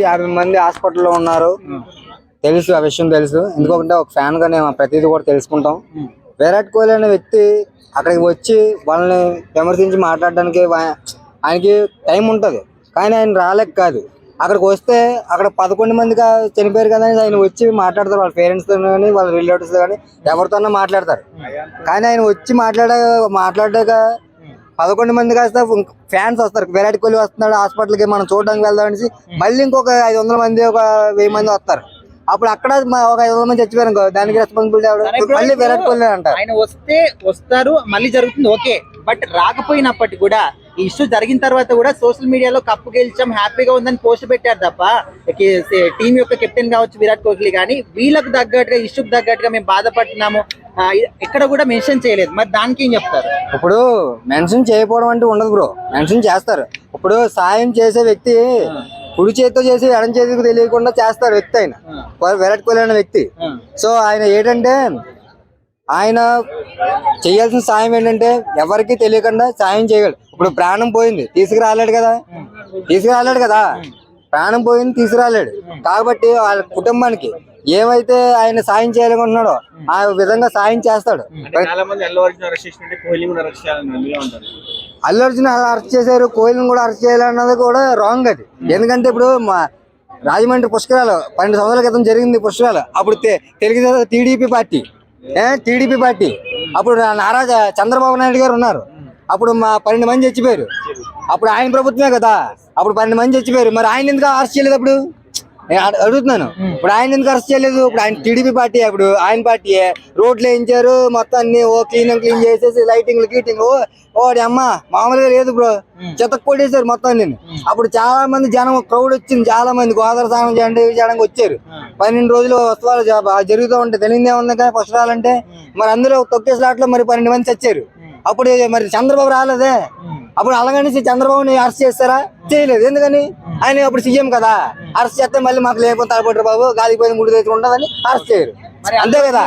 50 మంది హాస్పిటల్లో ఉన్నారు. తెలుసు, ఆ విషయం తెలుసు. ఎందుకంటే ఒక ఫ్యాన్ గా నేను ప్రతిదీ కూడా తెలుసుకుంటాం. విరాట్ కోహ్లీ అనే వ్యక్తి అక్కడికి వచ్చి వాళ్ళని విమర్శించి మాట్లాడడానికి ఆయనకి టైం ఉంటది, కానీ ఆయన రాలేక కాదు. అక్కడికి వస్తే అక్కడ 11 మంది చనిపోయారు కదా అని ఆయన వచ్చి మాట్లాడతారు. వాళ్ళ పేరెంట్స్ తో కానీ వాళ్ళ రిలేటివ్స్ కానీ ఎవరితోనో మాట్లాడతారు. కానీ ఆయన వచ్చి మాట్లాడాక 11 మంది కాస్త ఫ్యాన్స్ వస్తారు. విరాట్ కోహ్లీ వస్తున్నాడు హాస్పిటల్కి, మనం చూడడానికి వెళ్దాం అనేసి మళ్ళీ ఇంకొక 500 మంది, ఒక 1000 మంది వస్తారు. అప్పుడు అక్కడ ఒక 500 మంది చచ్చిపోయారు, దానికి రెస్పాన్సిబిలిటీ మళ్ళీ విరాట్ కోహ్లీ అంటారు. ఆయన వస్తారు మళ్ళీ జరుగుతుంది, ఓకే. బట్ రాకపోయినప్పటికీ కూడా ఈ ఇష్యూ జరిగిన తర్వాత కూడా సోషల్ మీడియాలో కప్పు గెలిచాం, హ్యాపీగా ఉందని పోస్ట్ పెట్టారు తప్ప టీం యొక్క కెప్టెన్ కావచ్చు విరాట్ కోహ్లీ కానీ వీళ్ళకు తగ్గట్టుగా, ఇష్యూకి తగ్గట్టుగా మేము బాధపడుతున్నాము ఎక్కడ కూడా మెన్షన్ చేయలేదు. మరి దానికి ఏం చెప్తారు? ఇప్పుడు మెన్షన్ చేయకపోవడం అంటే ఉండదు బ్రో, మెన్షన్ చేస్తారు. ఇప్పుడు సాయం చేసే వ్యక్తి కుడి చేతితో చేసి ఎడం చేతికి తెలియకుండా చేస్తారు వ్యక్తి ఆయన, విరాట్ కోహ్లీ అనే వ్యక్తి. సో ఆయన ఏంటంటే ఆయన చేయాల్సిన సాయం ఏంటంటే ఎవరికి తెలియకుండా సాయం చేయగలడు. ఇప్పుడు ప్రాణం పోయింది, తీసుకురాలేడు కదా, ప్రాణం పోయింది తీసుకురాలేడు. కాబట్టి వాళ్ళ కుటుంబానికి ఏమైతే ఆయన సాయం చేయాలనుకుంటున్నాడో ఆ విధంగా సాయం చేస్తాడు. అల్లు అర్జున్ అరెస్ట్ చేశారు, కోహ్లీని కూడా అరెస్ట్ చేయాలన్నది కూడా రాంగ్ అది. ఎందుకంటే ఇప్పుడు రాజమండ్రి పుష్కరాలు 12 సంవత్సరాల క్రితం జరిగింది పుష్కరాలు. అప్పుడు తెలుగుదేశం టీడీపీ పార్టీ అప్పుడు నారా చంద్రబాబు నాయుడు గారు ఉన్నారు. అప్పుడు 12 మంది చచ్చిపోయారు. అప్పుడు ఆయన ప్రభుత్వమే కదా, అప్పుడు 12 మంది చచ్చిపోయారు. మరి ఆయన ఎందుకు అరెస్ట్ చేయలేదు? అప్పుడు అడుగుతున్నాను, ఇప్పుడు ఆయన ఎందుకు అరెస్ట్ చేయలేదు? ఇప్పుడు ఆయన టీడీపీ పార్టీ, అప్పుడు ఆయన పార్టీ రోడ్లు వేయించారు, మొత్తం అన్ని క్లీన్ చేసేసి లైటింగ్లు గీటింగ్ ఓడి అమ్మ మామూలుగా లేదు బ్రో, చెత్త కొట్టేశారు మొత్తం. నేను అప్పుడు చాలా మంది జనం క్రౌడ్ వచ్చింది, చాలా మంది గోదావరి స్నానం చేయడానికి వచ్చారు. 12 రోజులు ఉత్సవాలు జరుగుతూ ఉంటాయి, తెలియదే ఉంది కదా పుష్కరాలంటే. మరి అందరూ తొక్కేసలాట్లో మరి 12 మంది చచ్చారు. అప్పుడు మరి చంద్రబాబు రాలేదే, అప్పుడు అలాగని చంద్రబాబుని అరెస్ట్ చేస్తారా? చేయలేదు. ఎందుకని? ఆయన అప్పుడు సీఎం కదా, అరెస్ట్ చేస్తే మళ్ళీ మాకు లేకపోతే తలపడ్డారు బాబు గాలిపోయిన 3 రోజులు ఉండదని అరెస్ట్ చేయరు, అంతే కదా.